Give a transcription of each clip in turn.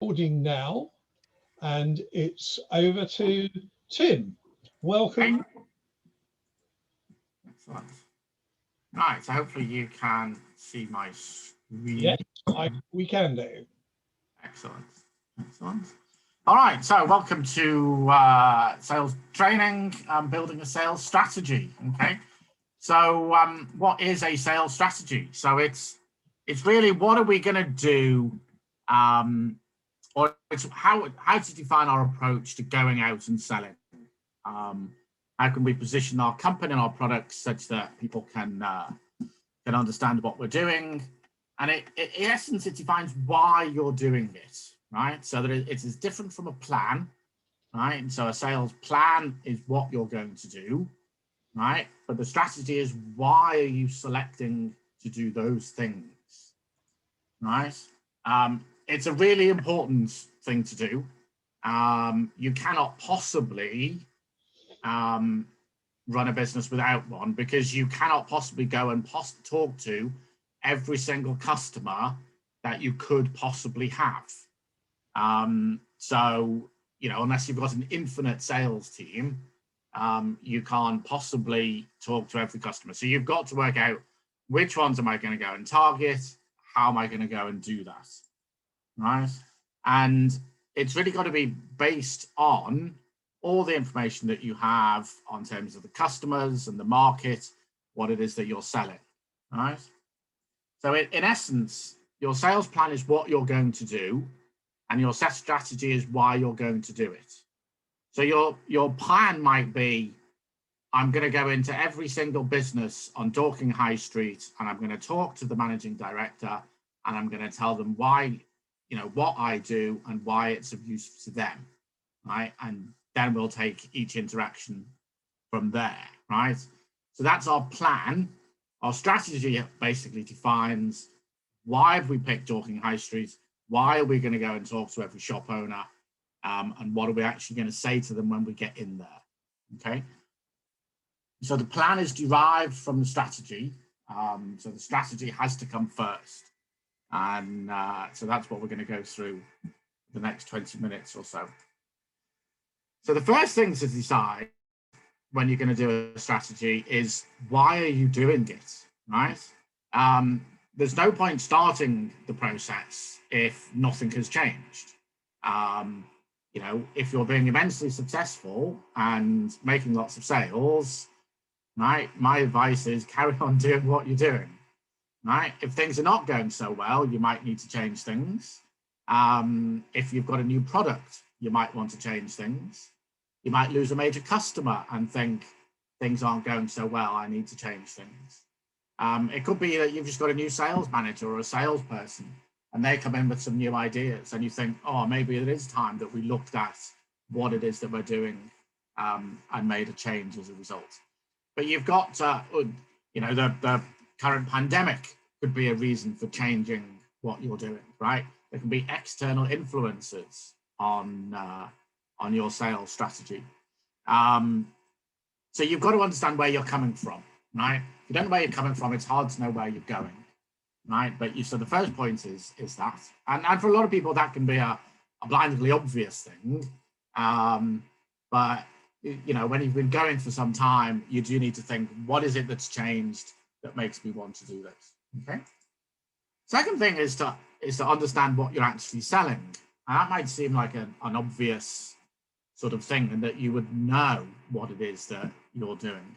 Recording now, and it's over to Tim. Hey, Welcome. excellent. Right, so hopefully you can see my Yes, screen. we can do. Excellent, excellent. All right, so welcome to sales training, building a sales strategy. Okay, so what is a sales strategy? So it's really what are we going to do, or it's how to define our approach to going out and selling. How can we position our company and our products such that people can understand what we're doing, and in essence, it defines why you're doing it, right? So that it is different from a plan, right? And so a sales plan is what you're going to do, right? But the strategy is why are you selecting to do those things, right? It's a really important thing to do. You cannot possibly run a business without one, because you cannot possibly go and talk to every single customer that you could possibly have. So, you know, unless you've got an infinite sales team, you can't possibly talk to every customer. So you've got to work out which ones am I going to go and target? How am I going to go and do that? Right? And it's really got to be based on all the information that you have on terms of the customers and the market, what it is that you're selling, right? So in essence, your sales plan is what you're going to do, and your set strategy is why you're going to do it. So your plan might be, I'm going to go into every single business on Dorking High Street, and I'm going to talk to the managing director, and I'm going to tell them why, you know, what I do and why it's of use to them, right? And then we'll take each interaction from there, right? So that's our plan. Our strategy basically defines why have we picked Dorking High Street, why are we going to go and talk to every shop owner, and what are we actually going to say to them when we get in there, okay? So the plan is derived from the strategy. So the strategy has to come first. And so that's what we're going to go through the next 20 minutes or so. So the first thing to decide when you're going to do a strategy is, why are you doing it, right? There's no point starting the process if nothing has changed. You know, if you're being immensely successful and making lots of sales, right, my advice is carry on doing what you're doing, right? If things are not going so well, you might need to change things. If you've got a new product, you might want to change things. You might lose a major customer and think things aren't going so well, I need to change things. It could be that you've just got a new sales manager or a salesperson, and they come in with some new ideas, and you think, oh, maybe it is time that we looked at what it is that we're doing and made a change as a result. But you've got, you know, the current pandemic could be a reason for changing what you're doing, right? There can be external influences on your sales strategy. So you've got to understand where you're coming from, right? If you don't know where you're coming from, it's hard to know where you're going, right? But so the first point is that, and for a lot of people that can be a blindingly obvious thing, but you know, when you've been going for some time, you do need to think, what is it that's changed that makes me want to do this? Okay. Second thing is to understand what you're actually selling, and that might seem like an obvious sort of thing, and that you would know what it is that you're doing.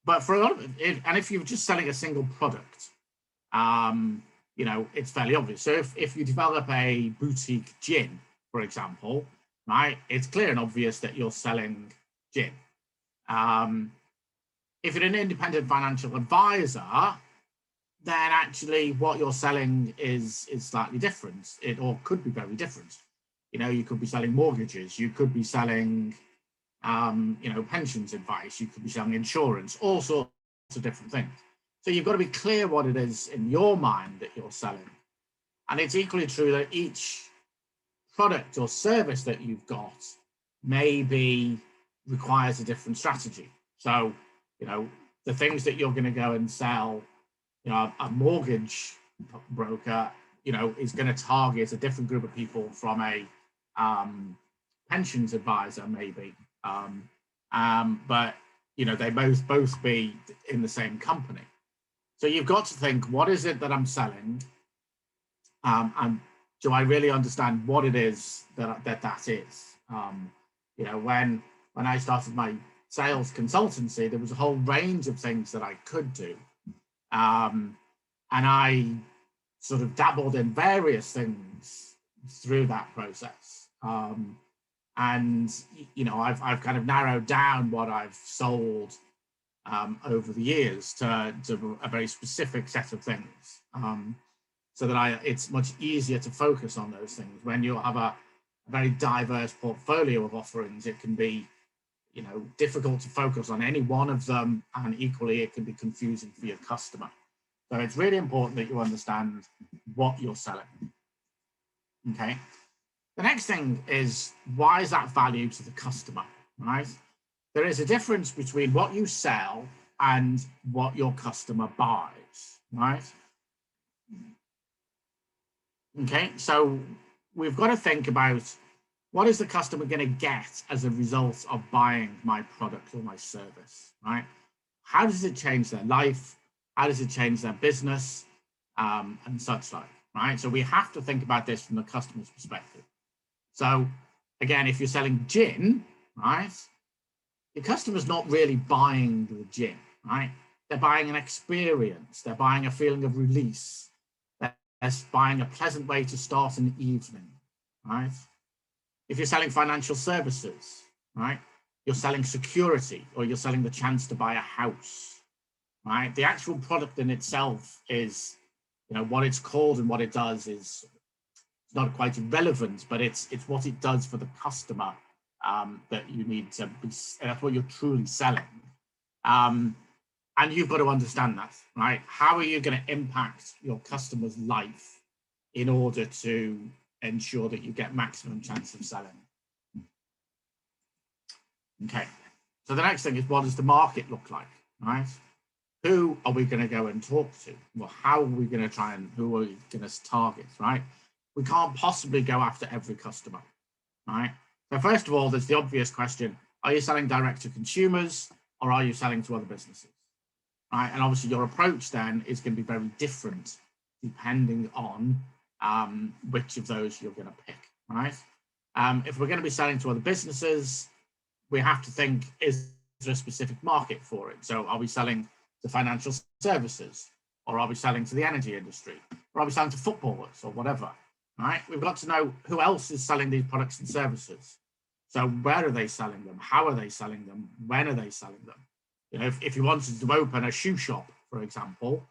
But for a lot of it, and if you're just selling a single product, you know, it's fairly obvious. So if you develop a boutique gin, for example, right, it's clear and obvious that you're selling gin. If you're an independent financial advisor, then actually what you're selling is slightly different. It or could be very different. You know, you could be selling mortgages, you could be selling, you know, pensions advice, you could be selling insurance, all sorts of different things. So you've got to be clear what it is in your mind that you're selling. And it's equally true that each product or service that you've got maybe requires a different strategy. So, you know, the things that you're going to go and sell, you know, a mortgage broker is going to target a different group of people from a pensions advisor, maybe. But they both be in the same company. So you've got to think, what is it that I'm selling? And do I really understand what it is that is? When I started my sales consultancy, there was a whole range of things that I could do. And I sort of dabbled in various things through that process. And I've kind of narrowed down what I've sold over the years to a very specific set of things, so that it's much easier to focus on those things. When you have a very diverse portfolio of offerings, it can be difficult to focus on any one of them, and equally it can be confusing for your customer. So it's really important that you understand what you're selling. Okay. The next thing is, why is that value to the customer, right? There is a difference between what you sell and what your customer buys, right? Okay, so we've got to think about, what is the customer going to get as a result of buying my product or my service, right? How does it change their life? How does it change their business, and such like, right? So we have to think about this from the customer's perspective. So again, if you're selling gin, right, your customer's not really buying the gin, right? They're buying an experience. They're buying a feeling of release. They're buying a pleasant way to start an evening, right? If you're selling financial services, right, you're selling security, or you're selling the chance to buy a house, right? The actual product in itself is, what it's called and what it does is not quite irrelevant, but it's what it does for the customer that you need to be, that's what you're truly selling. And you've got to understand that, right? How are you going to impact your customer's life in order to ensure that you get maximum chance of selling? Okay, so the next thing is, what does the market look like, right? Who are we going to go and talk to? Well, how are we going to try and, who are we going to target, right? We can't possibly go after every customer, right? So first of all, there's the obvious question: are you selling direct to consumers, or are you selling to other businesses, right? And obviously your approach then is going to be very different depending on which of those you're going to pick, right? If we're going to be selling to other businesses, we have to think, is there a specific market for it? So are we selling to financial services, or are we selling to the energy industry, or are we selling to footballers, or whatever? Right? We've got to know who else is selling these products and services. So where are they selling them? How are they selling them? When are they selling them? If you wanted to open a shoe shop, for example,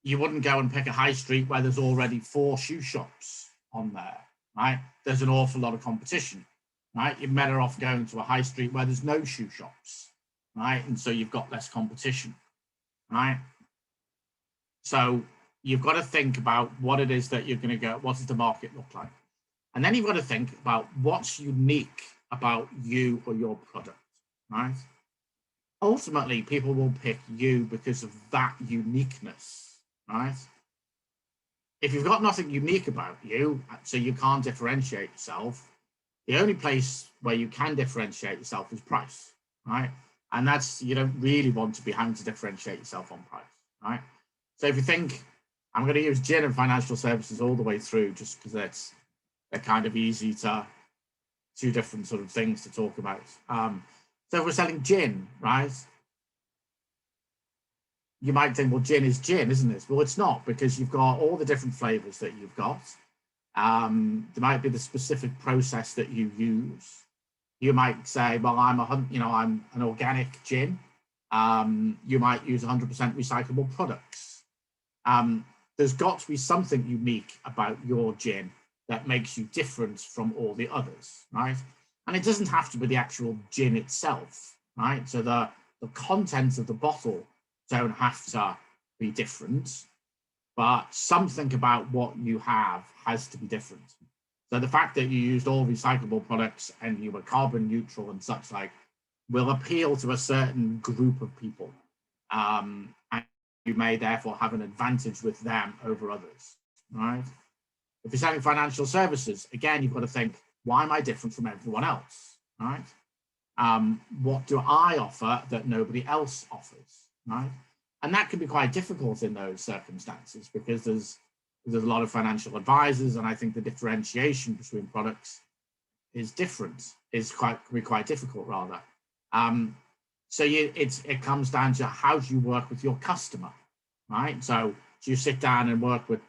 you wouldn't go and pick a high street where there's already 4 shoe shops on there, right? There's an awful lot of competition, right? You're better off going to a high street where there's no shoe shops, right? And so you've got less competition, right? So you've got to think about what it is that you're going to go, what does the market look like? And then you've got to think about what's unique about you or your product, right? Ultimately, people will pick you because of that uniqueness, right? If you've got nothing unique about you, so you can't differentiate yourself, the only place where you can differentiate yourself is price, right? And that's, you don't really want to be having to differentiate yourself on price, right? So if you think, I'm going to use gin and financial services all the way through, just because they're kind of easy to, 2 different sort of things to talk about. So if we're selling gin, right? You might think, well, gin is gin, isn't it? Well, it's not, because you've got all the different flavors that you've got. There might be the specific process that you use. You might say, well, I'm an organic gin. You might use 100% recyclable products. There's got to be something unique about your gin that makes you different from all the others, right? And it doesn't have to be the actual gin itself, right? So the contents of the bottle don't have to be different, but something about what you have has to be different. So the fact that you used all recyclable products and you were carbon neutral and such like will appeal to a certain group of people. And you may therefore have an advantage with them over others. right? If you're selling financial services, again, you've got to think, why am I different from everyone else, right? What do I offer that nobody else offers, right? And that can be quite difficult in those circumstances because there's a lot of financial advisors, and I think the differentiation between products is different, can be quite difficult rather. So it comes down to how do you work with your customer, right? So do you sit down and work with,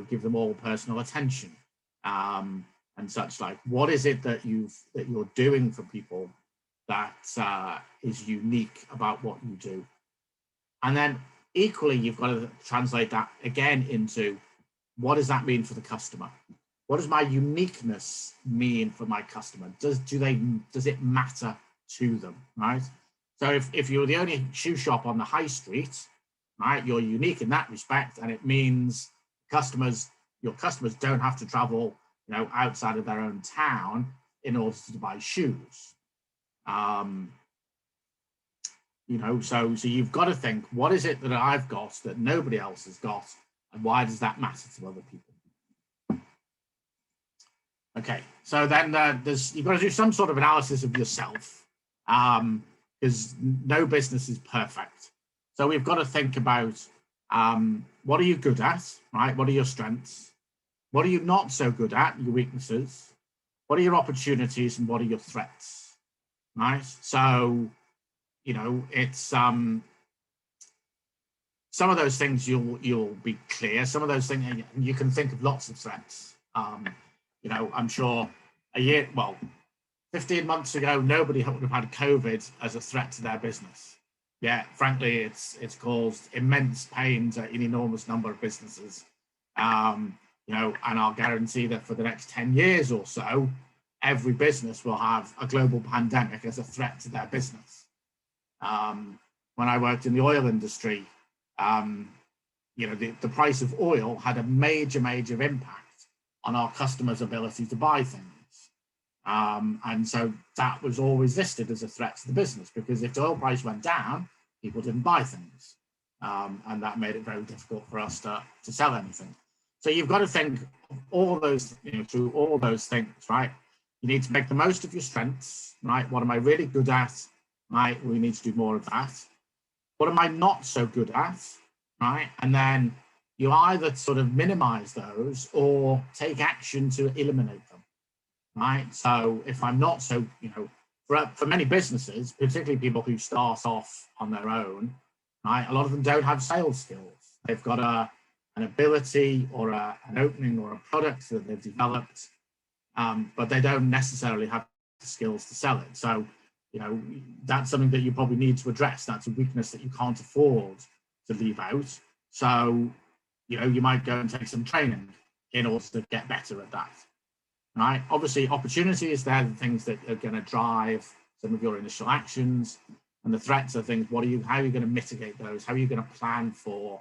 give them all personal attention and such like? What is it that you're doing for people that is unique about what you do? And then equally, you've got to translate that again into what does that mean for the customer? What does my uniqueness mean for my customer? Does it matter to them, right? So if you're the only shoe shop on the high street, right, you're unique in that respect, and it means your customers don't have to travel, outside of their own town in order to buy shoes. So you've got to think, what is it that I've got that nobody else has got, and why does that matter to other people? Okay, so then you've got to do some sort of analysis of yourself, because no business is perfect. So we've got to think about what are you good at, right? What are your strengths? What are you not so good at, your weaknesses? What are your opportunities and what are your threats, right? So, it's some of those things you'll be clear. Some of those things, you can think of lots of threats. I'm sure 15 months ago, nobody would have had COVID as a threat to their business. Yeah, frankly, it's caused immense pain to an enormous number of businesses. And I'll guarantee that for the next 10 years or so, every business will have a global pandemic as a threat to their business. When I worked in the oil industry, the price of oil had a major impact on our customers' ability to buy things. And so that was always listed as a threat to the business, because if the oil price went down, people didn't buy things. And that made it very difficult for us to sell anything. So you've got to think all those, through all those things, right? You need to make the most of your strengths, right? What am I really good at, right? We need to do more of that. What am I not so good at, right? And then you either sort of minimize those or take action to eliminate them, right? So if I'm not so, for many businesses, particularly people who start off on their own, right? A lot of them don't have sales skills. They've got an ability or an opening or a product that they've developed, but they don't necessarily have the skills to sell it. So, that's something that you probably need to address. That's a weakness that you can't afford to leave out. So, you might go and take some training in order to get better at that, right? Obviously, opportunities, they're the things that are going to drive some of your initial actions, and the threats are things, how are you going to mitigate those? How are you going to plan for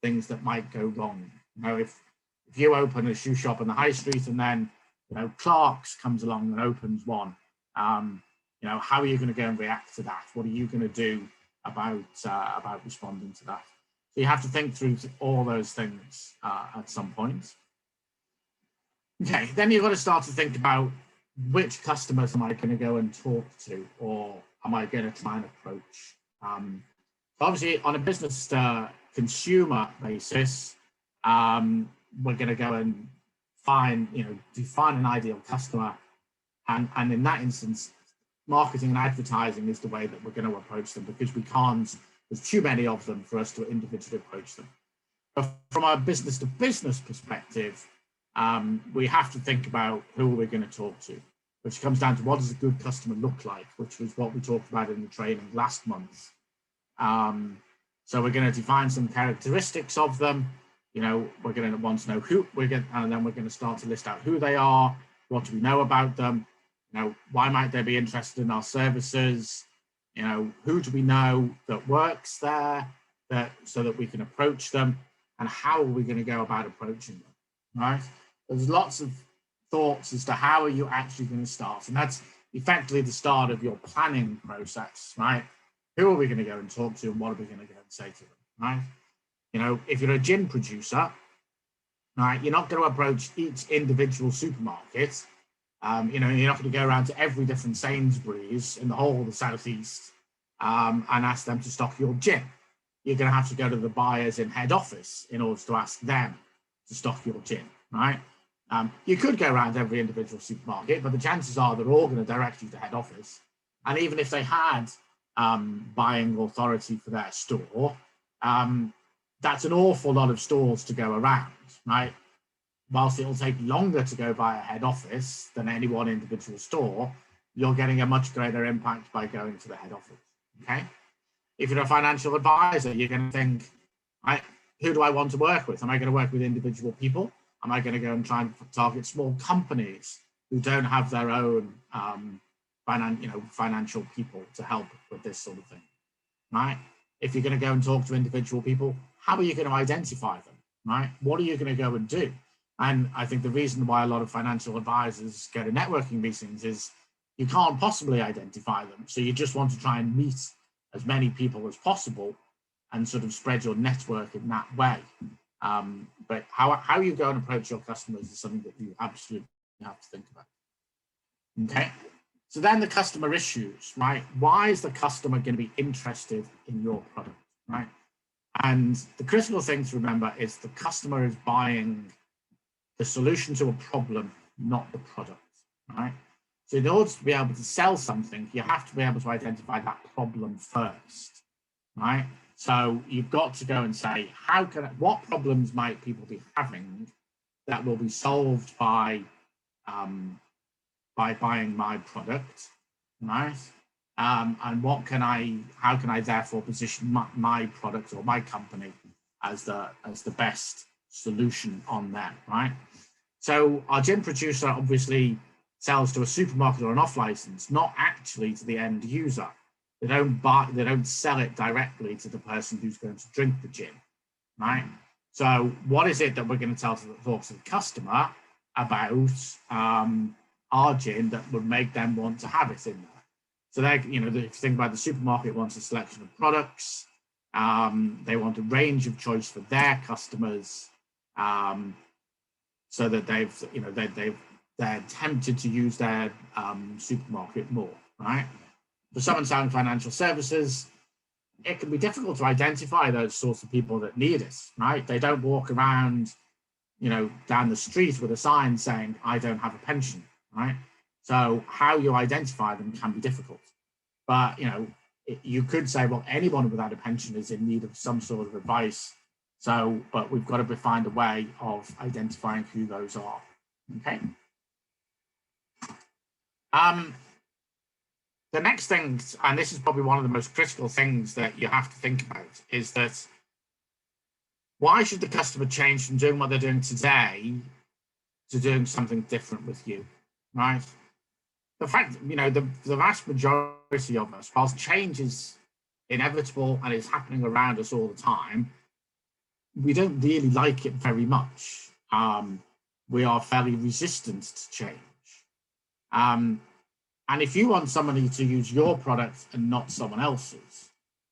things that might go wrong? If you open a shoe shop on the high street and then, Clark's comes along and opens one, how are you going to go and react to that? What are you going to do about responding to that? So you have to think through all those things at some point. Okay, then you've got to start to think about which customers am I going to go and talk to, or am I going to try and approach? Obviously, on a business to consumer basis, we're going to go and define an ideal customer, and in that instance, marketing and advertising is the way that we're going to approach them, because there's too many of them for us to individually approach them. But from a business to business perspective, we have to think about who we're going to talk to, which comes down to what does a good customer look like, which was what we talked about in the training last month. So we're going to define some characteristics of them. We're going to want to know and then we're going to start to list out who they are, what do we know about them, why might they be interested in our services, who do we know that works there, so that we can approach them, and how are we going to go about approaching them, right? There's lots of thoughts as to how are you actually going to start, and that's effectively the start of your planning process, right? Who are we going to go and talk to, and what are we going to go and say to them, right? If you're a gin producer, right? You're not going to approach each individual supermarket. You know, you're not going to go around to every different Sainsbury's in the whole of the Southeast and ask them to stock your gin. You're going to have to go to the buyers in head office in order to ask them to stock your gin, right? You could go around every individual supermarket, but the chances are they're all going to direct you to head office. And even if they had buying authority for their store, that's an awful lot of stores to go around, right? Whilst it'll take longer to go by a head office than any one individual store, you're getting a much greater impact by going to the head office, okay? If you're a financial advisor, you're going to think, right, who do I want to work with? Am I going to work with individual people? Am I going to go and try and target small companies who don't have their own financial people to help with this sort of thing, right? If you're going to go and talk to individual people, how are you going to identify them, right? What are you going to go and do? And I think the reason why a lot of financial advisors go to networking meetings is you can't possibly identify them. So you just want to try and meet as many people as possible and sort of spread your network in that way. But how you go and approach your customers is something that you absolutely have to think about. Okay, so then the customer issues, right? Why is the customer going to be interested in your product, right? And the critical thing to remember is the customer is buying the solution to a problem, not the product, right? So in order to be able to sell something, you have to be able to identify that problem first, right? So you've got to go and say, what problems might people be having that will be solved by buying my product, right? And how can I therefore position my product or my company as the best solution on that, right? So our gin producer obviously sells to a supermarket or an off license, not actually to the end user. They don't sell it directly to the person who's going to drink the gin, right? So what is it that we're going to talk to the customer about our gin that would make them want to have it in there? So if you think about the supermarket wants a selection of products, they want a range of choice for their customers, so that they're tempted to use their supermarket more, right? For someone selling financial services, it can be difficult to identify those sorts of people that need it, right? They don't walk around, down the street with a sign saying, I don't have a pension, right? So how you identify them can be difficult. But, you could say, well, anyone without a pension is in need of some sort of advice. So, but we've got to find a way of identifying who those are, okay? The next thing, and this is probably one of the most critical things that you have to think about, is that why should the customer change from doing what they're doing today to doing something different with you, right? The fact, the vast majority of us, whilst change is inevitable and is happening around us all the time, we don't really like it very much. We are fairly resistant to change. And if you want somebody to use your product and not someone else's,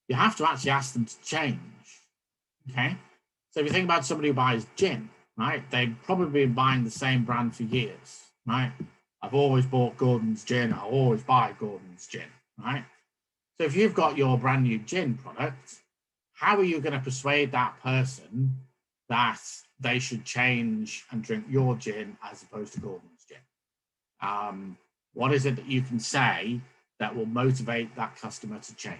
you have to actually ask them to change, okay? So if you think about somebody who buys gin, right? They've probably been buying the same brand for years, right? I've always bought Gordon's gin, I'll always buy Gordon's gin, right? So if you've got your brand new gin product, how are you going to persuade that person that they should change and drink your gin as opposed to Gordon's gin? What is it that you can say that will motivate that customer to change,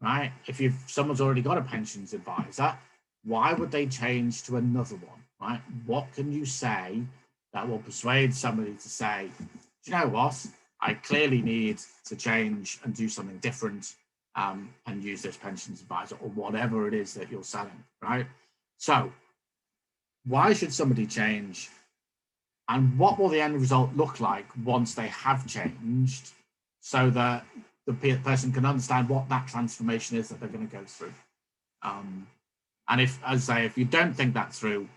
right? If someone's already got a pensions advisor, why would they change to another one, right? What can you say that will persuade somebody to say, do you know what? I clearly need to change and do something different and use this pensions advisor or whatever it is that you're selling, right? So why should somebody change? And what will the end result look like once they have changed so that the person can understand what that transformation is that they're going to go through? And if you don't think that through,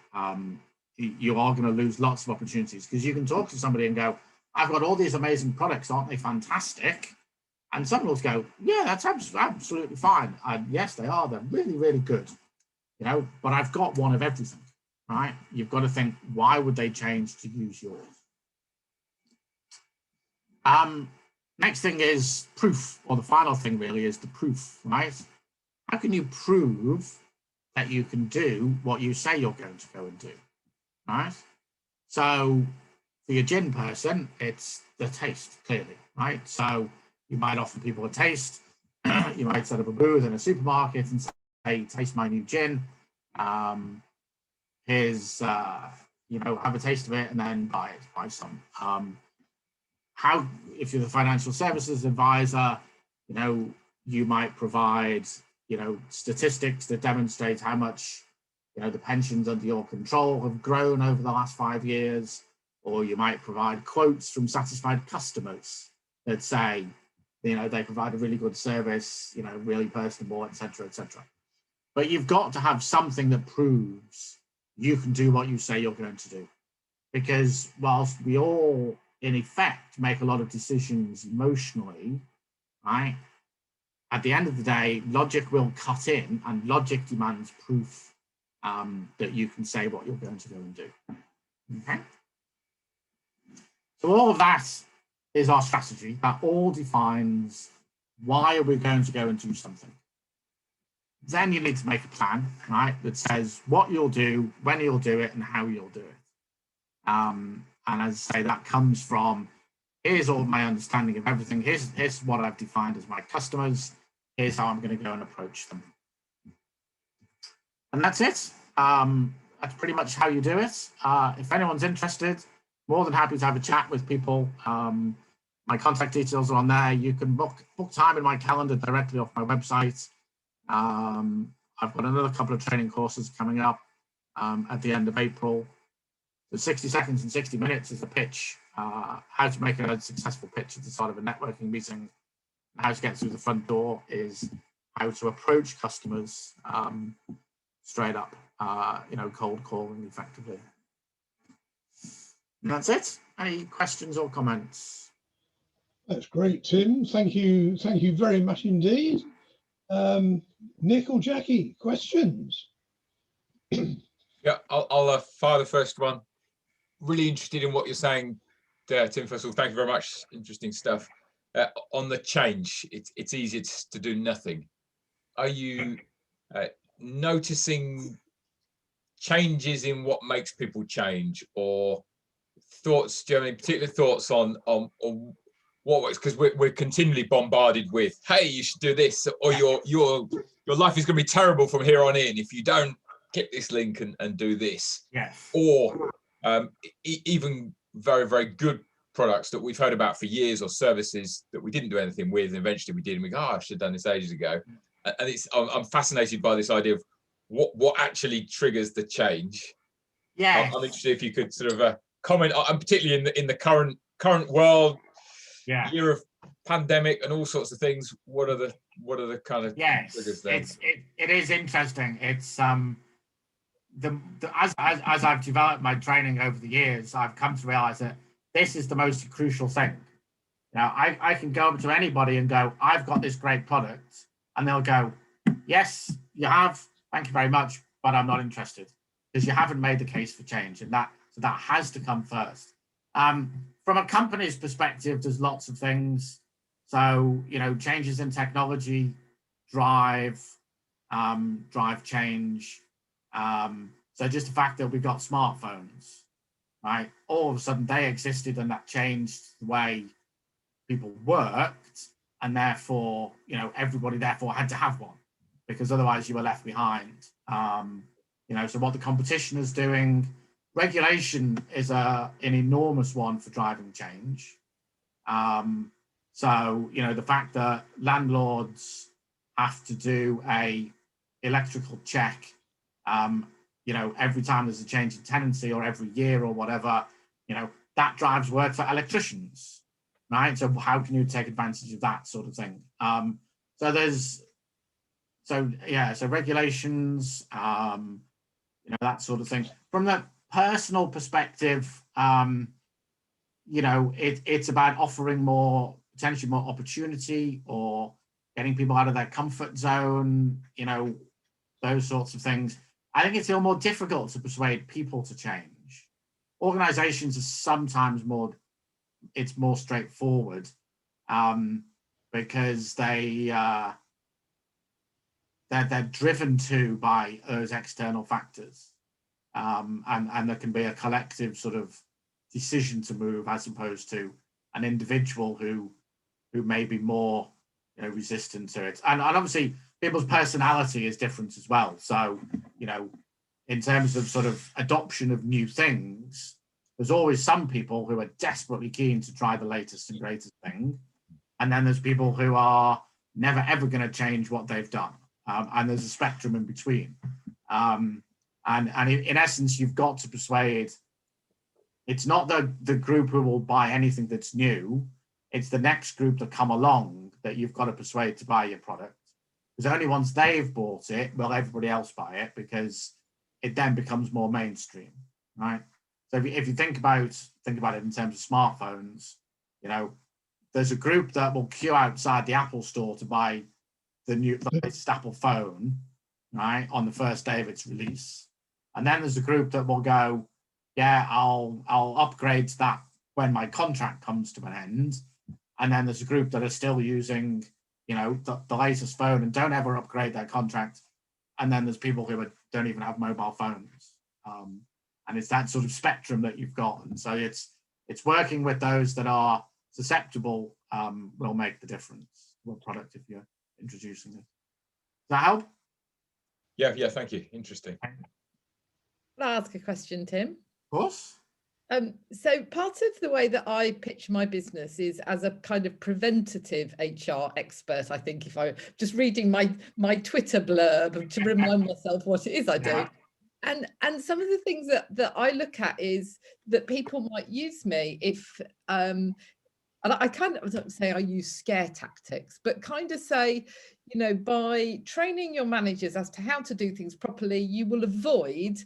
you are going to lose lots of opportunities, because you can talk to somebody and go, I've got all these amazing products, aren't they fantastic? And someone will go, yeah, that's absolutely fine. And yes, they are. They're really, really good, but I've got one of everything, right? You've got to think, why would they change to use yours? Next thing is proof, or the final thing really is the proof, right? How can you prove that you can do what you say you're going to go and do, right? So for your gin person, it's the taste, clearly, right? So you might offer people a taste. You might set up a booth in a supermarket and say, taste my new gin. Here's, you know, have a taste of it and then buy some. How, if you're the financial services advisor, you know, you might provide, you know, statistics that demonstrate how much, you know, the pensions under your control have grown over the last 5 years, or you might provide quotes from satisfied customers that say, you know, they provide a really good service, you know, really personable, etc., etc. But you've got to have something that proves you can do what you say you're going to do, because whilst we all, in effect, make a lot of decisions emotionally, right? At the end of the day, logic will cut in, and logic demands proof that you can say what you're going to go and do. Okay. So all of that is our strategy. That all defines why are we going to go and do something. Then you need to make a plan, right? That says what you'll do, when you'll do it, and how you'll do it. And as I say, that comes from, here's all my understanding of everything. Here's what I've defined as my customers. Here's how I'm going to go and approach them. And that's it. That's pretty much how you do it. If anyone's interested, more than happy to have a chat with people. My contact details are on there. You can book time in my calendar directly off my website. I've got another couple of training courses coming up at the end of April. The 60 seconds and 60 minutes is the pitch. How to make a successful pitch at the start of a networking meeting. How to get through the front door is how to approach customers straight up, you know, cold calling effectively. And that's it. Any questions or comments? That's great, Tim. Thank you very much indeed. Nick or Jackie, questions? Yeah, I'll fire the first one. Really interested in what you're saying there, Tim. First of all, thank you very much. Interesting stuff. On the change, it's easier to do nothing. Are you noticing changes in what makes people change, or thoughts? Do you have any particular thoughts on what works? Because we're continually bombarded with, hey, you should do this, or your life is going to be terrible from here on in if you don't get this link and do this. Yes. Or even very, very good products that we've heard about for years, or services that we didn't do anything with, and eventually we did, and we go, oh, I should have done this ages ago. And I'm fascinated by this idea of what actually triggers the change. Yeah. I'm interested if you could sort of comment, and particularly in the current world, year of pandemic and all sorts of things. What are the kind of triggers there? It is interesting. It's as I've developed my training over the years, I've come to realize that this is the most crucial thing. Now, I can go up to anybody and go, I've got this great product, and they'll go, yes, you have, thank you very much, but I'm not interested, because you haven't made the case for change, and that has to come first. From a company's perspective, there's lots of things. So, you know, changes in technology drive change. So just the fact that we've got smartphones, right? All of a sudden they existed, and that changed the way people worked, and therefore, you know, everybody therefore had to have one, because otherwise you were left behind. You know, so what the competition is doing, regulation is an enormous one for driving change. So, you know, the fact that landlords have to do a electrical check, you know, every time there's a change in tenancy, or every year or whatever, you know, that drives work for electricians, right? So how can you take advantage of that sort of thing? So regulations, you know, that sort of thing. From the personal perspective, you know, it's about offering potentially more opportunity, or getting people out of their comfort zone, you know, those sorts of things. I think it's a little more difficult to persuade people to change. Organizations are sometimes it's more straightforward, because they're driven to by those external factors, and there can be a collective sort of decision to move, as opposed to an individual who may be more, resistant to it. And obviously people's personality is different as well. So, in terms of sort of adoption of new things, there's always some people who are desperately keen to try the latest and greatest thing. And then there's people who are never, ever going to change what they've done. And there's a spectrum in between. And in essence, you've got to persuade. It's not the group who will buy anything that's new. It's the next group that come along that you've got to persuade to buy your product. Because only once they've bought it will everybody else buy it, because it then becomes more mainstream, right? So if you think about it in terms of smartphones, there's a group that will queue outside the Apple store to buy the latest Apple phone, right, on the first day of its release. And then there's a group that will go, yeah, I'll upgrade to that when my contract comes to an end. And then there's a group that are still using, the latest phone and don't ever upgrade their contract. And then there's people who don't even have mobile phones. And it's that sort of spectrum that you've got. And so it's working with those that are susceptible will make the difference. What product if you're introducing it. Does that help? Yeah, thank you. Interesting. Can I ask a question, Tim? Of course. So part of the way that I pitch my business is as a kind of preventative HR expert. I think if I just reading my Twitter blurb to remind myself what it is I do. Yeah. And some of the things that I look at is that people might use me if and I kind of don't say I use scare tactics, but kind of say, by training your managers as to how to do things properly, you will avoid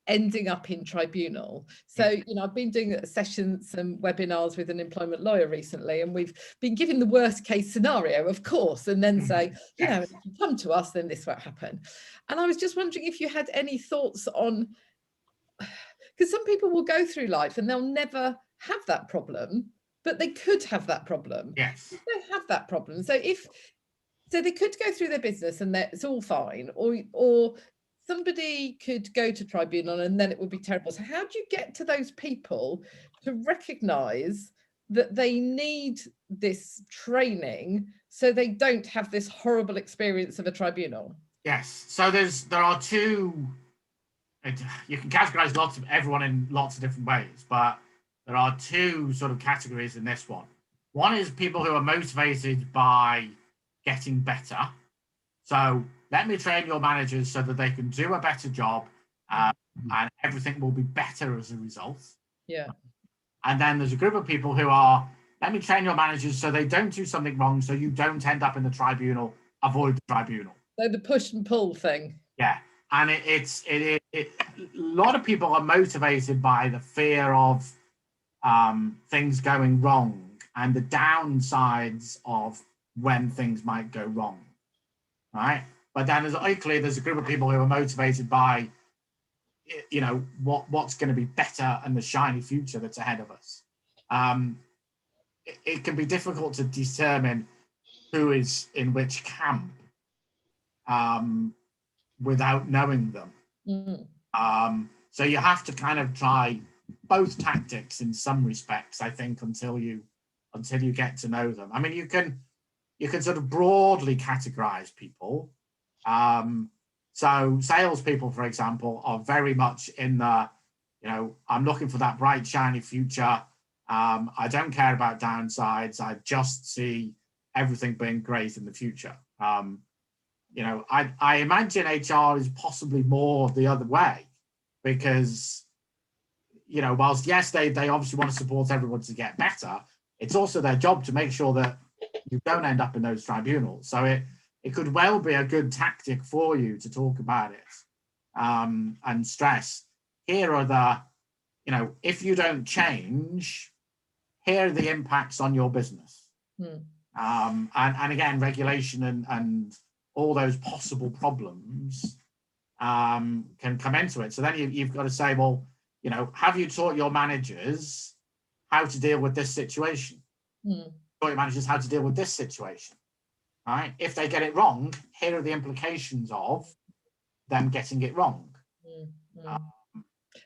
ending up in tribunal. So, I've been doing some webinars with an employment lawyer recently, and we've been given the worst case scenario, of course, and then say, if you come to us, then this won't happen. And I was just wondering if you had any thoughts on, because some people will go through life and they'll never have that problem, but they could have that problem. Yes. If they have that problem. So they could go through their business and it's all fine, or somebody could go to tribunal and then it would be terrible. So how do you get to those people to recognize that they need this training so they don't have this horrible experience of a tribunal? Yes. So there are two. You can categorize everyone in lots of different ways, but there are two sort of categories in this one. One is people who are motivated by getting better. So let me train your managers so that they can do a better job, and everything will be better as a result. Yeah. And then there's a group of people who are, let me train your managers so they don't do something wrong, so you don't end up in the tribunal, avoid the tribunal. So the push and pull thing. Yeah. And a lot of people are motivated by the fear of things going wrong and the downsides of when things might go wrong, right? But then there's a group of people who are motivated by, what's going to be better and the shiny future that's ahead of us. It can be difficult to determine who is in which camp without knowing them. So you have to kind of try both tactics in some respects, I think, until you get to know them. I mean, you can sort of broadly categorize people. So salespeople, for example, are very much in the, I'm looking for that bright, shiny future. I don't care about downsides. I just see everything being great in the future. I imagine HR is possibly more the other way, because, whilst yes, they obviously want to support everyone to get better, it's also their job to make sure that you don't end up in those tribunals. So it could well be a good tactic for you to talk about it and stress, here are the, if you don't change, here are the impacts on your business. And again, regulation and all those possible problems can come into it. So then you've got to say, well, you know, have you taught your managers how to deal with this situation? Taught your managers how to deal with this situation, right? If they get it wrong, here are the implications of them getting it wrong.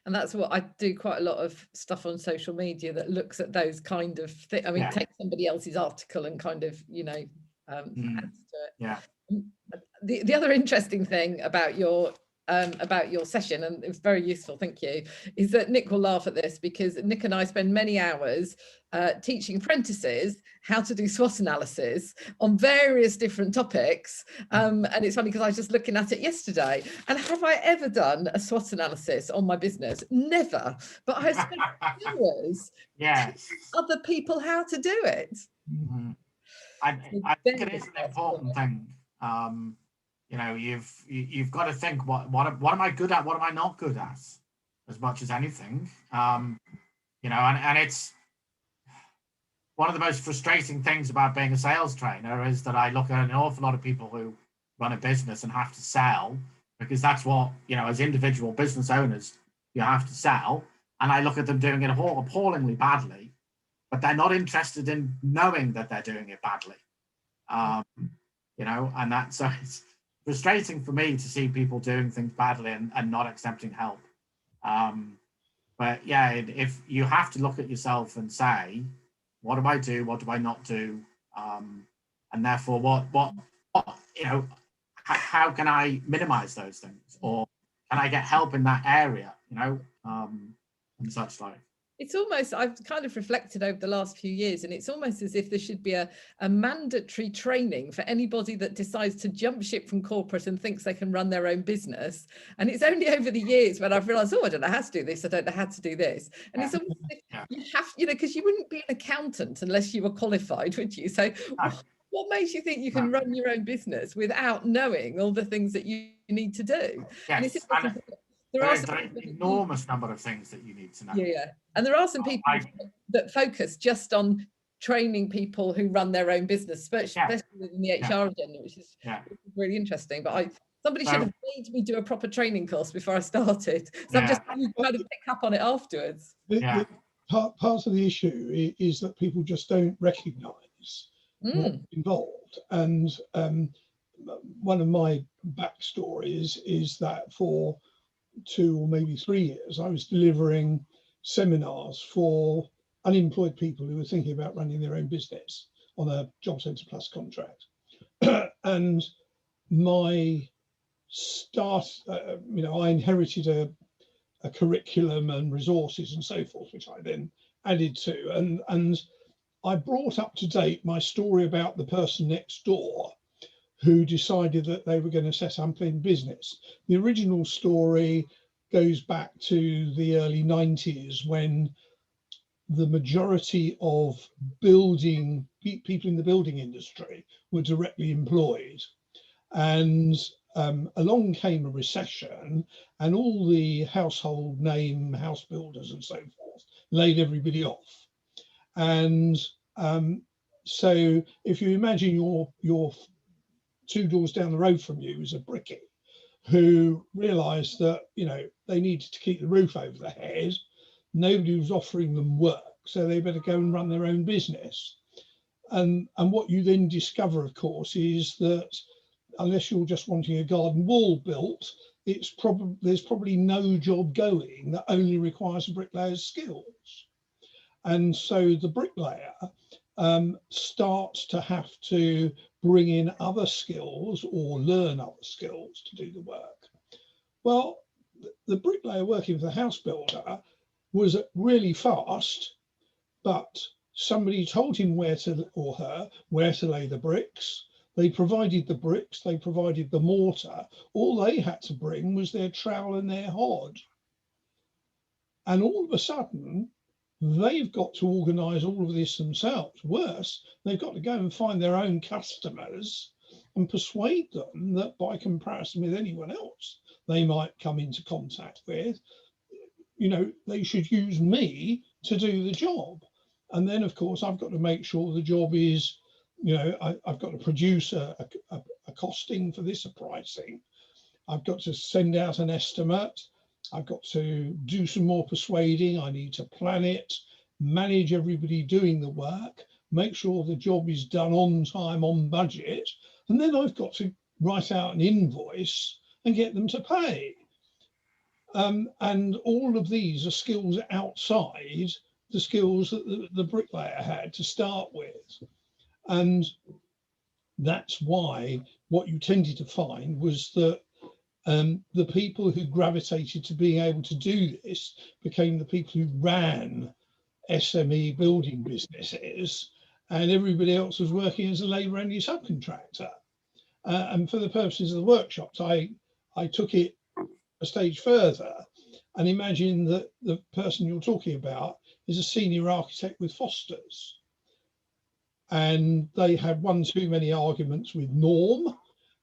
And that's what I do, quite a lot of stuff on social media that looks at those kind of things. I mean, take somebody else's article and kind of, you know, adds to it. Yeah. The other interesting thing about your session, and it was very useful, thank you, is that Nick will laugh at this, because Nick and I spend many hours teaching apprentices how to do SWOT analysis on various different topics. And it's funny because I was just looking at it yesterday, and have I ever done a SWOT analysis on my business? Never. But I spent hours teaching other people how to do it. I think it is an important thing. You know, you've got to think, what am I good at? What am I not good at? As much as anything, you know, and it's one of the most frustrating things about being a sales trainer is that I look at an awful lot of people who run a business and have to sell, because that's what, you know, as individual business owners, you have to sell. And I look at them doing it appallingly badly, but they're not interested in knowing that they're doing it badly. You know, and that's, so it's frustrating for me to see people doing things badly and not accepting help. But yeah, if you have to look at yourself and say, what do I do? What do I not do? And therefore, what you know, how can I minimize those things, or can I get help in that area? You know, and such like. It's almost, I've kind of reflected over the last few years, and it's almost as if there should be a mandatory training for anybody that decides to jump ship from corporate and thinks they can run their own business. And it's only over the years when I've realized, oh, I don't know how to do this, I don't know how to do this. And it's almost as if you have, you know, because you wouldn't be an accountant unless you were qualified, would you? So what makes you think you can run your own business without knowing all the things that you need to do? Yes. And there are an enormous number of things that you need to know. Yeah, and there are some people that focus just on training people who run their own business, especially within the HR agenda, which is really interesting. But somebody should have made me do a proper training course before I started. So I'm just kind of pick up on it afterwards. Part of the issue is that people just don't recognise what's involved. And one of my backstories is that for 2 or maybe 3 years, I was delivering seminars for unemployed people who were thinking about running their own business on a Job Centre Plus contract. And my start, you know, I inherited a curriculum and resources and so forth, which I then added to. And I brought up to date my story about the person next door who decided that they were going to set up in business. The original story goes back to the early 90s, when the majority of people in the building industry were directly employed. And along came a recession, and all the household name house builders and so forth laid everybody off. And so if you imagine your 2 doors down the road from you is a brickie who realised that, you know, they needed to keep the roof over their head. Nobody was offering them work, so they better go and run their own business. And what you then discover, of course, is that unless you're just wanting a garden wall built, there's probably no job going that only requires a bricklayer's skills. And so the bricklayer starts to have to bring in other skills or learn other skills to do the work. Well, the bricklayer working for the house builder was really fast, but somebody told him where to lay the bricks. They provided the bricks, they provided the mortar. All they had to bring was their trowel and their hod. And all of a sudden, they've got to organise all of this themselves. Worse, they've got to go and find their own customers and persuade them that by comparison with anyone else they might come into contact with, you know, they should use me to do the job. And then, of course, I've got to make sure the job is, you know, I've got to produce a costing for this, a pricing. I've got to send out an estimate. I've got to do some more persuading. I need to plan it, manage everybody doing the work, make sure the job is done on time, on budget. And then I've got to write out an invoice and get them to pay. And all of these are skills outside the skills that the bricklayer had to start with. And that's why what you tended to find was that the people who gravitated to being able to do this became the people who ran SME building businesses, and everybody else was working as a labour-only subcontractor. And for the purposes of the workshops, I took it a stage further and imagine that the person you're talking about is a senior architect with Foster's. And they had one too many arguments with Norm,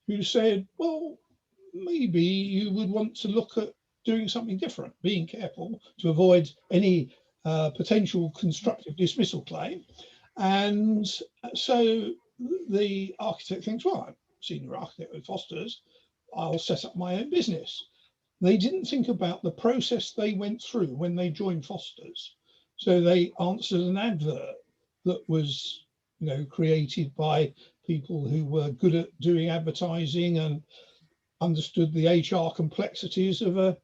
who said, well, maybe you would want to look at doing something different, being careful to avoid any potential constructive dismissal claim. And so the architect thinks, well, I'm senior architect with Foster's, I'll set up my own business. They didn't think about the process they went through when they joined Foster's. So they answered an advert that was, you know, created by people who were good at doing advertising and understood the HR complexities of a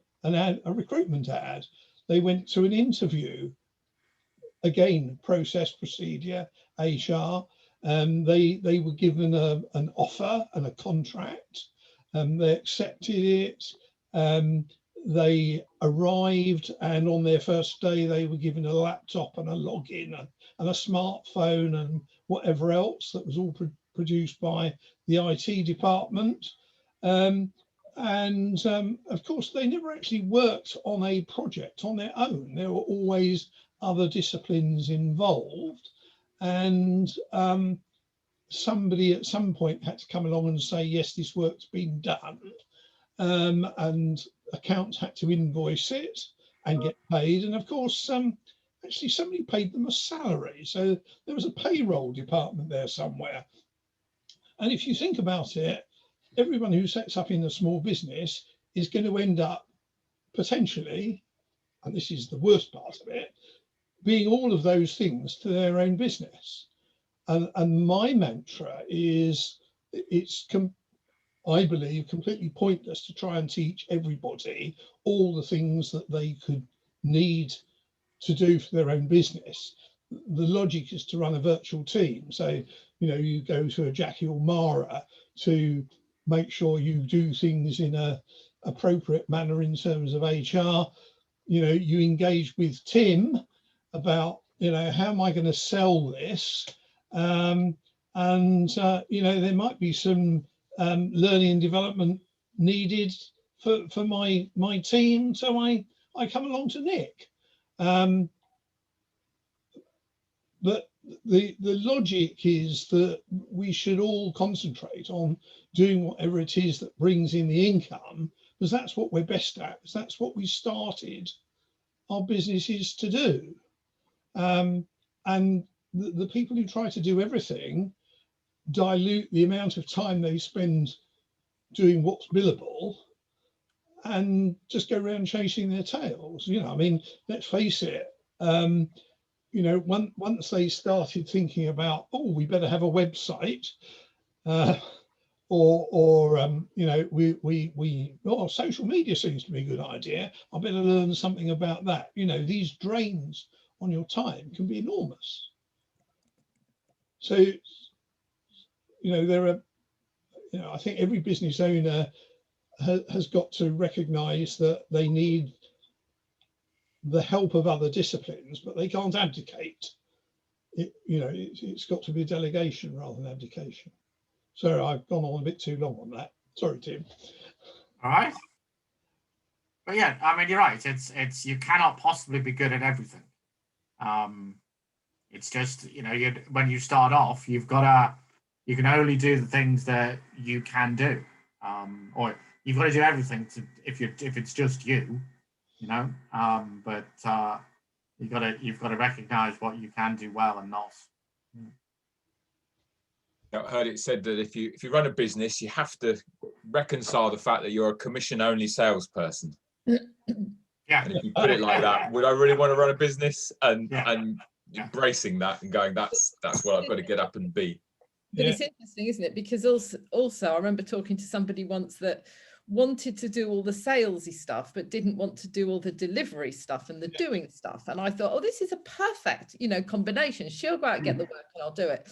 recruitment ad. They went to an interview, again, process, procedure, HR. They were given an offer and a contract. They accepted it. They arrived, and on their first day, they were given a laptop and a login and a smartphone and whatever else that was all produced by the IT department. Of course, they never actually worked on a project on their own. There were always other disciplines involved. And somebody at some point had to come along and say, yes, this work's been done. And accounts had to invoice it and get paid. And of course, actually somebody paid them a salary. So there was a payroll department there somewhere. And if you think about it, everyone who sets up in a small business is going to end up potentially, and this is the worst part of it, being all of those things to their own business. And my mantra is, I believe, completely pointless to try and teach everybody all the things that they could need to do for their own business. The logic is to run a virtual team. So, you know, you go to a Jackie or Mara to make sure you do things in a appropriate manner in terms of HR. You know, you engage with Tim about, you know, how am I going to sell this? You know, there might be some learning and development needed for my team. So I come along to Nick. But the logic is that we should all concentrate on doing whatever it is that brings in the income, because that's what we're best at, because that's what we started our businesses to do. And the people who try to do everything dilute the amount of time they spend doing what's billable and just go around chasing their tails. You know, I mean, let's face it, you know, once they started thinking about, oh, we better have a website, you know, social media seems to be a good idea, I better learn something about that. You know, these drains on your time can be enormous. So, you know, there are, you know, I think every business owner has got to recognize that they need the help of other disciplines, but they can't abdicate. You know, it's got to be delegation rather than abdication. So I've gone on a bit too long on that. Sorry, Tim. All right. But yeah, I mean, you're right. It's you cannot possibly be good at everything. It's just, you know, when you start off, you can only do the things that you can do, or you've got to do everything if it's just you, you know. But you've got to recognize what you can do well and not. I heard it said that if you run a business, you have to reconcile the fact that you're a commission-only salesperson. Yeah. And if you put it like that, would I really want to run a business? And Yeah. embracing that and going, that's what I've got to get up and be. But it's interesting, isn't it? Because also I remember talking to somebody once that wanted to do all the salesy stuff, but didn't want to do all the delivery stuff and the doing stuff. And I thought, oh, this is a perfect, combination. She'll go out and get the work and I'll do it.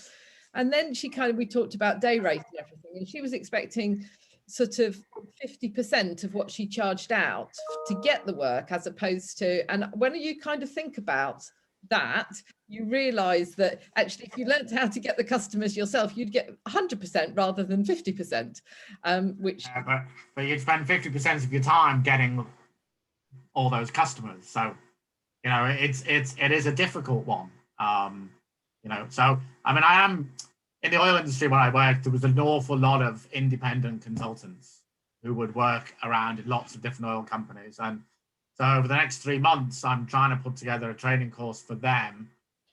And then we talked about day rate and everything, and she was expecting sort of 50% of what she charged out to get the work, as opposed to, and when you kind of think about that, you realize that actually if you learned how to get the customers yourself, you'd get 100% rather than 50%, which but you'd spend 50% of your time getting all those customers, so it is a difficult one. So I mean, I am in the oil industry. When I worked, there was an awful lot of independent consultants who would work around in lots of different oil companies, and so over the next 3 months, I'm trying to put together a training course for them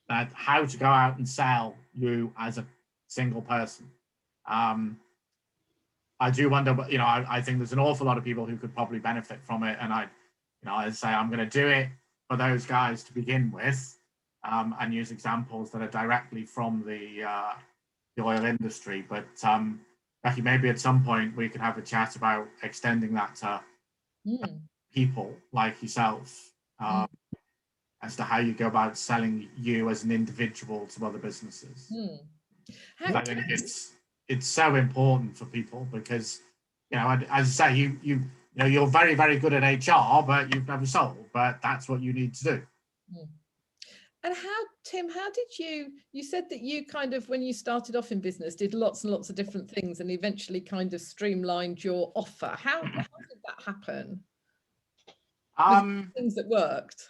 that how to go out and sell you as a single person. I do wonder, I think there's an awful lot of people who could probably benefit from it. And I'd say I'm going to do it for those guys to begin with, and use examples that are directly from the oil industry. But Becky, maybe at some point we could have a chat about extending that to people like yourself, as to how you go about selling you as an individual to other businesses. I think it's so important for people because, as I say, you're very, very good at HR, but you've never sold, but that's what you need to do. And Tim, how did you said that you kind of, when you started off in business, did lots and lots of different things and eventually kind of streamlined your offer. How did that happen? Things that worked.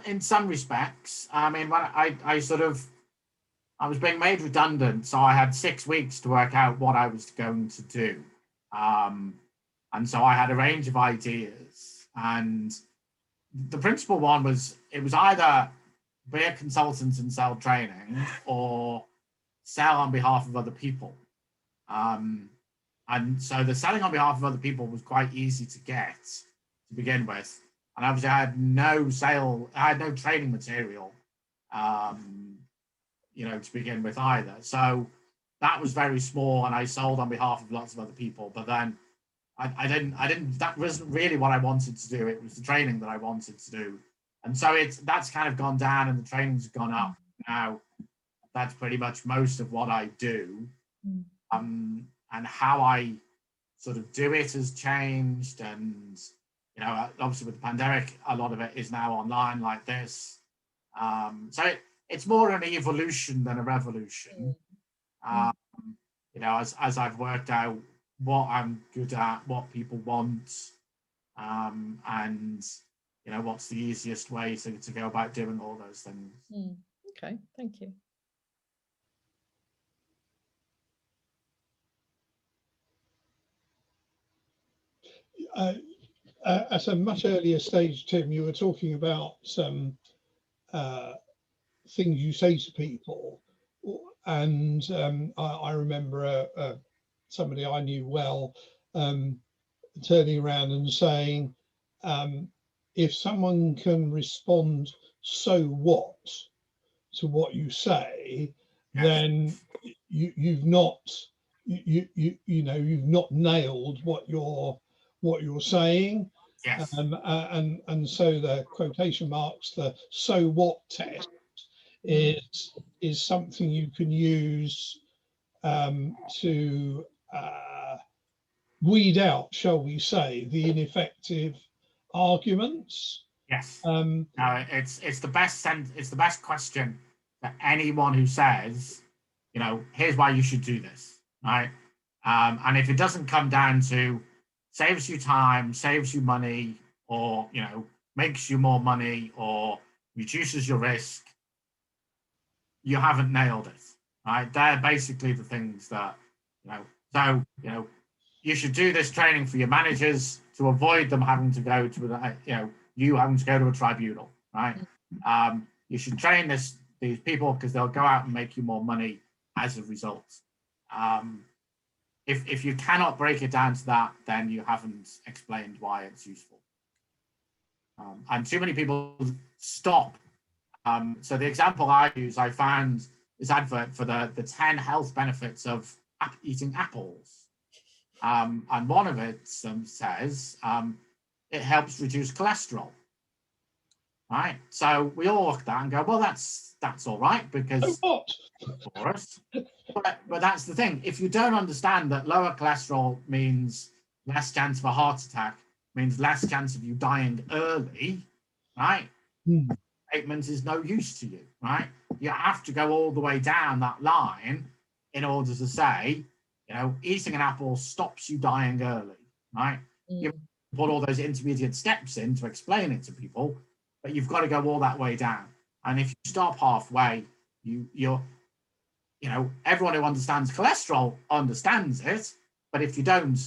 In some respects. I mean, when I was being made redundant, so I had 6 weeks to work out what I was going to do. And so I had a range of ideas, and the principal one was, it was either be a consultant and sell training or sell on behalf of other people. And so the selling on behalf of other people was quite easy to get to begin with. And obviously I had no training material, to begin with either. So that was very small, and I sold on behalf of lots of other people. But then I didn't, that wasn't really what I wanted to do. It was the training that I wanted to do. And so that's kind of gone down and the training's gone up. Now that's pretty much most of what I do. And how I sort of do it has changed. And, obviously with the pandemic, a lot of it is now online like this. So it's more an evolution than a revolution. As I've worked out what I'm good at, what people want, and what's the easiest way to go about doing all those things. Okay, thank you. At a much earlier stage, Tim, you were talking about some things you say to people, and I remember somebody I knew well turning around and saying, if someone can respond "so what" to what you say, then you've not nailed what you're saying. Yes. And so the quotation marks, the "so what" test is something you can use to weed out, shall we say, the ineffective arguments. Yes. No, it's the best question that anyone who says, here's why you should do this, right? And if it doesn't come down to saves you time, saves you money, or makes you more money, or reduces your risk, you haven't nailed it, right? They're basically the things that So you should do this training for your managers to avoid them having to go to you having to go to a tribunal, right? You should train these people because they'll go out and make you more money as a result. If you cannot break it down to that, then you haven't explained why it's useful. And too many people stop. So the example I use, I found this advert for the 10 health benefits of eating apples. And one of it says it helps reduce cholesterol. Right. So we all look at that and go, well, that's all right, because for us. But that's the thing. If you don't understand that lower cholesterol means less chance of a heart attack, means less chance of you dying early, right? Statement is no use to you, right? You have to go all the way down that line in order to say, you know, eating an apple stops you dying early, right? You put all those intermediate steps in to explain it to people, but you've got to go all that way down. And if you stop halfway, you're, you know, everyone who understands cholesterol understands it, but if you don't,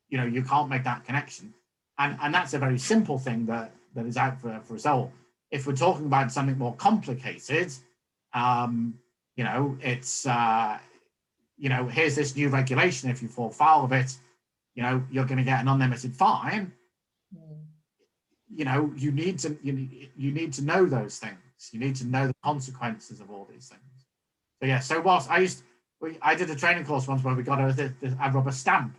you know, you can't make that connection. And that's a very simple thing that is out for us all. If we're talking about something more complicated, you know, it's, you know, here's this new regulation. If you fall foul of it, you know, you're going to get an unlimited fine. You know, you need to know those things. You need to know the consequences of all these things. So yeah, so whilst I did a training course once where we got a rubber stamp,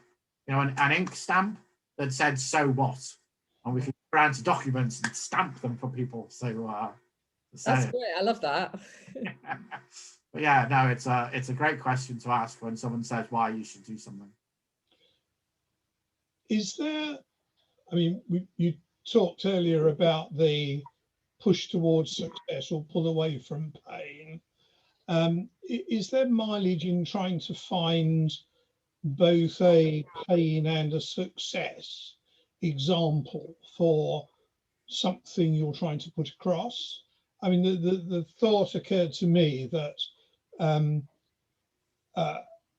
you know, an ink stamp that said "so what," and we could go around to documents and stamp them for people. So that's great. I love that. But yeah, no, it's a great question to ask when someone says why you should do something. Is there? I mean, you talked earlier about the push towards success or pull away from pain. Is there mileage in trying to find both a pain and a success example for something you're trying to put across? I mean, the thought occurred to me that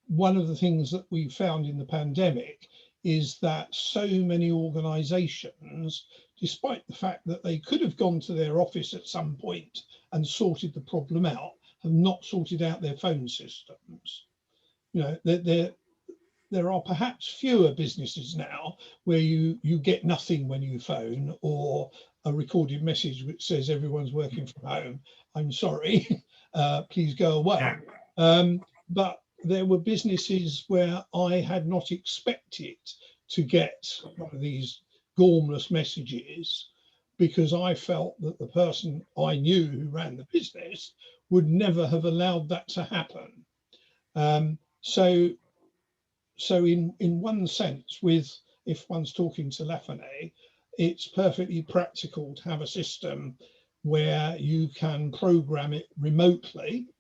one of the things that we found in the pandemic is that so many organizations, despite the fact that they could have gone to their office at some point and sorted the problem out, have not sorted out their phone systems. You know, there are perhaps fewer businesses now where you get nothing when you phone, or a recorded message which says everyone's working from home. I'm sorry, please go away. Yeah. But there were businesses where I had not expected to get one of these gormless messages, because I felt that the person I knew who ran the business would never have allowed that to happen. So in one sense, if one's talking telephony, it's perfectly practical to have a system where you can program it remotely,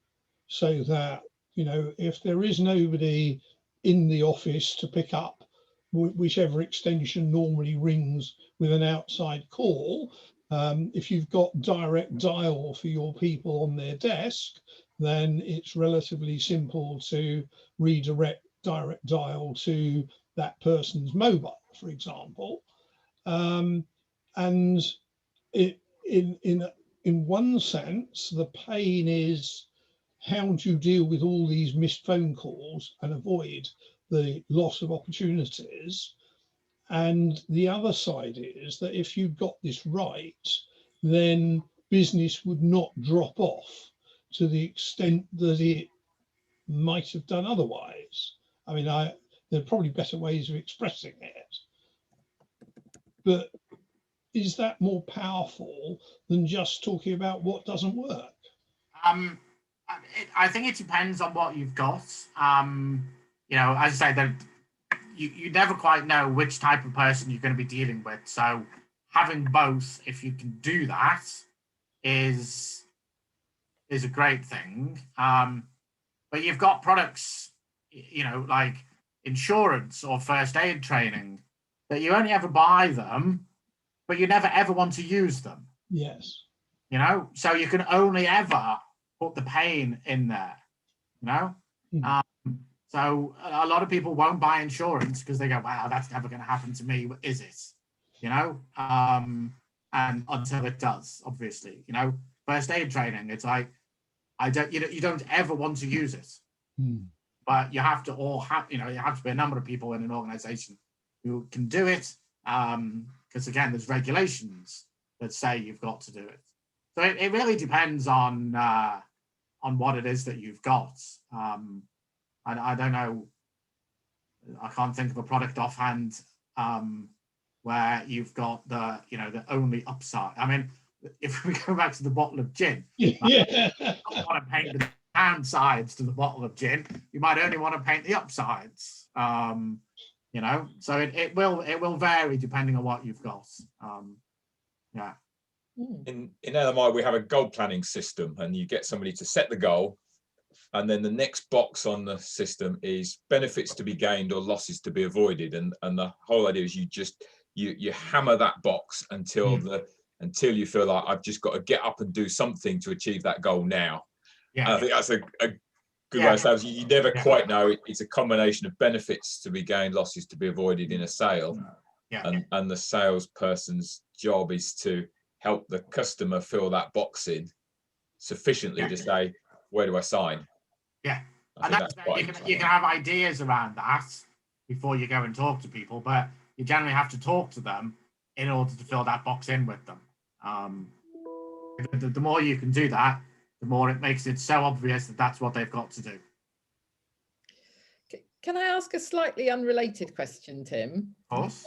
so that, you know, if there is nobody in the office to pick up whichever extension normally rings with an outside call, if you've got direct dial for your people on their desk, then it's relatively simple to redirect direct dial to that person's mobile, for example. And in one sense, the pain is, how do you deal with all these missed phone calls and avoid the loss of opportunities? And the other side is that if you got this right, then business would not drop off to the extent that it might have done otherwise. I mean, there are probably better ways of expressing it, but is that more powerful than just talking about what doesn't work? I think it depends on what you've got. You know, as I say, that you never quite know which type of person you're going to be dealing with. So having both, if you can do that, is a great thing. But you've got products, you know, like insurance or first aid training, that you only ever buy them, but you never ever want to use them. Yes. You know, so you can only ever put the pain in there, you know? So a lot of people won't buy insurance because they go, wow, that's never going to happen to me, is it? You know, and until it does, obviously, you know, first aid training, it's like, you don't ever want to use it. But you have to all have, you have to be a number of people in an organization who can do it. Because again, there's regulations that say you've got to do it. So it really depends on what it is that you've got. I don't know, I can't think of a product offhand where you've got the only upside. I mean, if we go back to the bottle of gin, you don't want to paint the downsides to the bottle of gin. You might only want to paint the upsides. So it will vary depending on what you've got. Yeah. In LMI, we have a goal planning system, and you get somebody to set the goal, and then the next box on the system is benefits to be gained or losses to be avoided, and the whole idea is you hammer that box until you feel like I've just got to get up and do something to achieve that goal now. Yeah, and I think that's a good way of saying you never quite know. It's a combination of benefits to be gained, losses to be avoided in a sale, and the salesperson's job is to help the customer fill that box in sufficiently to say, where do I sign? Yeah, and you can have ideas around that before you go and talk to people, but you generally have to talk to them in order to fill that box in with them. The more you can do that, the more it makes it so obvious that that's what they've got to do. Can I ask a slightly unrelated question, Tim? Of course.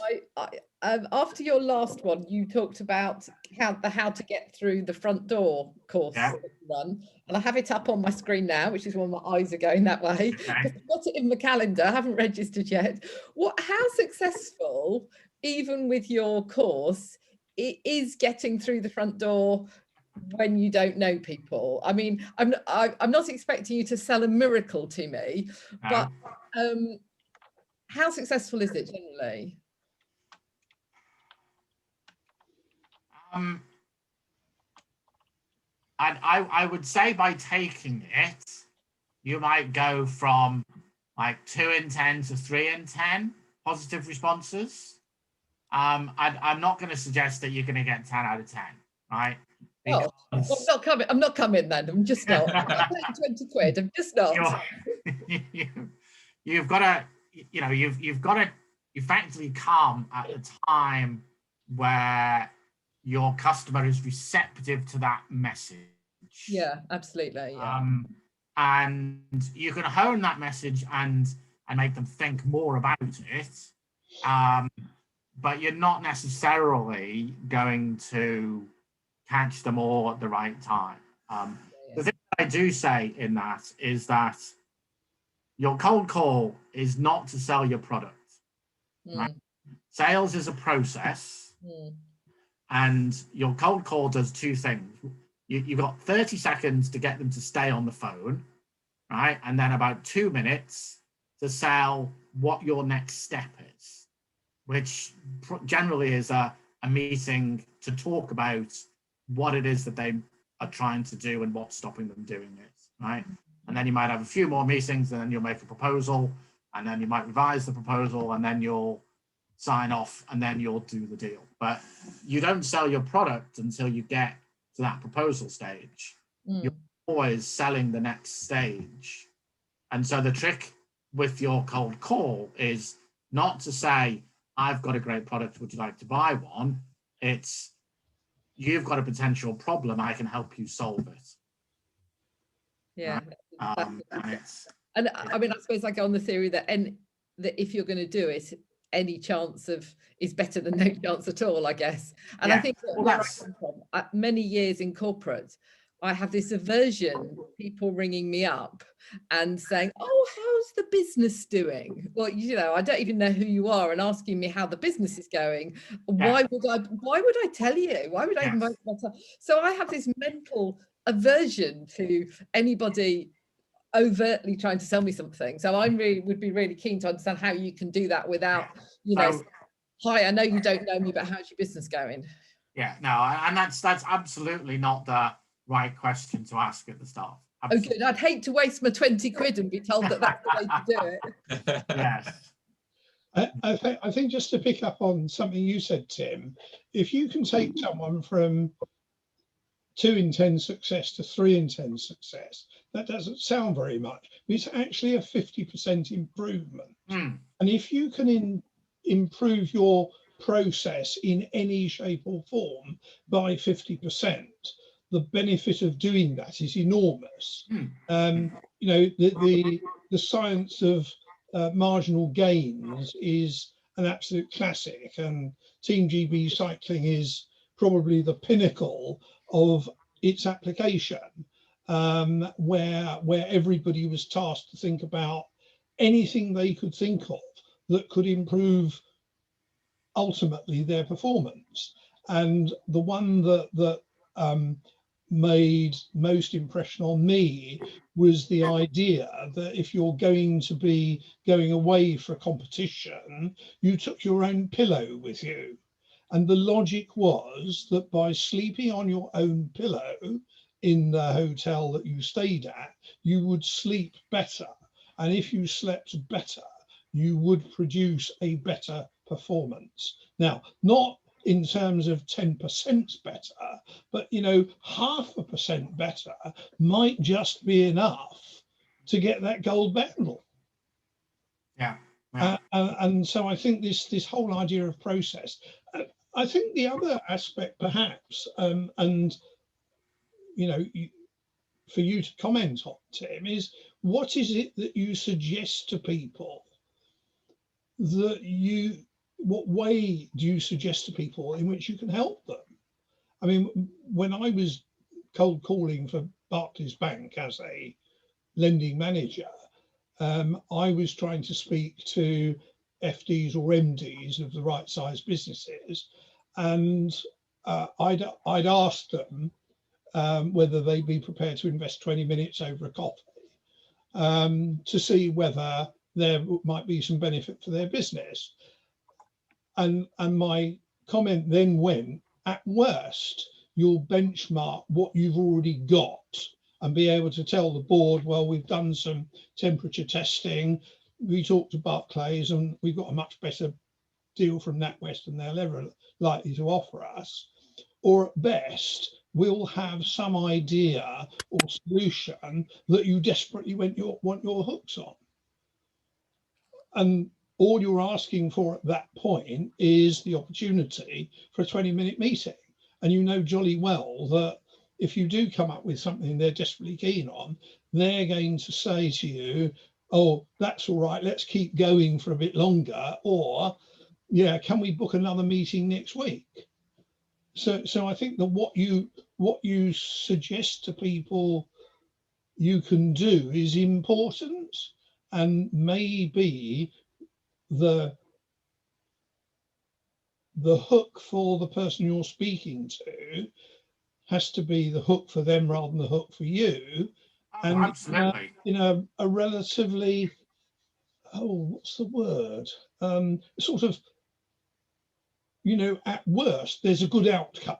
After your last one, you talked about how to get through the front door course run, and I have it up on my screen now, which is why my eyes are going that way. Okay. I've got it in my calendar. I haven't registered yet. How successful, even with your course, it is getting through the front door when you don't know people? I mean, I'm not expecting you to sell a miracle to me, but how successful is it generally? I would say by taking it, you might go from like 2 in 10 to 3 in 10 positive responses. I'm not going to suggest that you're going to get 10 out of 10, right? Because I'm not coming then. I'm just not. I'm not paying 20 quid. I'm just not. You've got to effectively come at a time where your customer is receptive to that message. Yeah, absolutely. Yeah. And you can hone that message and make them think more about it. But you're not necessarily going to catch them all at the right time. The thing I do say in that is that your cold call is not to sell your product. Right? Sales is a process, and your cold call does 2 things. You've got 30 seconds to get them to stay on the phone, right? And then about 2 minutes to sell what your next step is, which generally is a meeting to talk about what it is that they are trying to do and what's stopping them doing it, right? And then you might have a few more meetings, and then you'll make a proposal, and then you might revise the proposal, and then you'll sign off, and then you'll do the deal. But you don't sell your product until you get to that proposal stage. You're always selling the next stage. And so the trick with your cold call is not to say, I've got a great product, would you like to buy one? It's, you've got a potential problem, I can help you solve it. Yeah. Right? And I mean, I suppose I go on the theory that that if you're going to do it, any chance is better than no chance at all, I guess. And I think that where I come from, many years in corporate, I have this aversion, people ringing me up and saying, oh, how's the business doing? Well, I don't even know who you are, and asking me how the business is going. Why would I tell you? Why would I even myself? So I have this mental aversion to anybody overtly trying to sell me something. So I would be really keen to understand how you can do that without, hi, I know you don't know me, but how's your business going? Yeah, no, and that's absolutely not the right question to ask at the start. Absolutely. Oh, good. I'd hate to waste my 20 quid and be told that that's the way to do it. Yes. I think just to pick up on something you said, Tim, if you can take someone from 2 in 10 success to 3 in 10 success. That doesn't sound very much, but it's actually a 50% improvement. And if you can improve your process in any shape or form by 50%, the benefit of doing that is enormous. You know, the science of marginal gains is an absolute classic, and Team GB cycling is probably the pinnacle of its application, where everybody was tasked to think about anything they could think of that could improve ultimately their performance. And the one that made most impression on me was the idea that if you're going to be going away for a competition, you took your own pillow with you. And the logic was that by sleeping on your own pillow in the hotel that you stayed at, you would sleep better. And if you slept better, you would produce a better performance. Now, not in terms of 10% better, but, you know, 0.5% better might just be enough to get that gold medal. Yeah. And so I think this whole idea of process, I think the other aspect perhaps, and, you know, for you to comment on, Tim, is what is it that you suggest to people that what way do you suggest to people in which you can help them? I mean, when I was cold calling for Barclays Bank as a lending manager, I was trying to speak to FDs or MDs of the right size businesses, and I'd asked them whether they'd be prepared to invest 20 minutes over a coffee to see whether there might be some benefit for their business. And my comment then went, at worst, you'll benchmark what you've already got and be able to tell the board, well, we've done some temperature testing, we talked to Barclays and we've got a much better deal from NatWest than they're ever likely to offer us. Or at best, we'll have some idea or solution that you desperately want your hooks on. And all you're asking for at that point is the opportunity for a 20-minute meeting. And you know jolly well that if you do come up with something they're desperately keen on, they're going to say to you, oh, that's all right, let's keep going for a bit longer, or yeah, can we book another meeting next week? So I think that what you suggest to people you can do is important, and maybe the hook for the person you're speaking to has to be the hook for them rather than the hook for you. And absolutely. In a relatively, what's the word? Sort of, you know, at worst, there's a good outcome.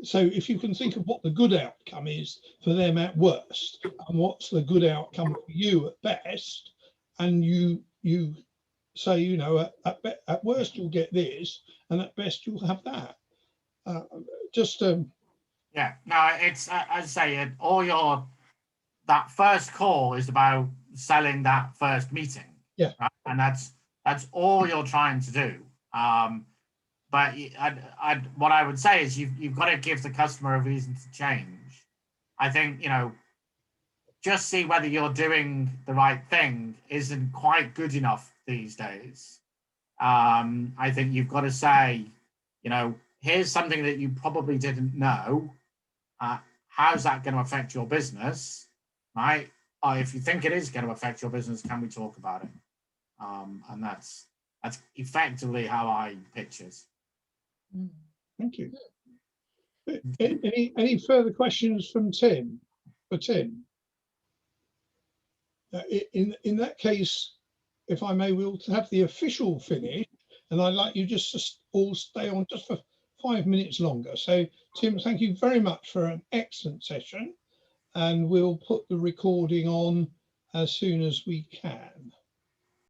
So if you can think of what the good outcome is for them at worst, and what's the good outcome for you at best, and you say, you know, at worst you'll get this, and at best you'll have that. Yeah, no, it's as I say, that first call is about selling that first meeting. Yeah, right? And that's all you're trying to do. But what I would say is you've got to give the customer a reason to change. I think, you know, just see whether you're doing the right thing isn't quite good enough these days. I think you've got to say, you know, here's something that you probably didn't know. How's that going to affect your business, right? Or if you think it is going to affect your business, can we talk about it? And that's effectively how I pitch it. Thank you. Any further questions from Tim? For Tim? In that case, if I may, we'll have the official finish, and I'd like you just to all stay on just for 5 minutes longer. So, Tim, thank you very much for an excellent session, and we'll put the recording on as soon as we can.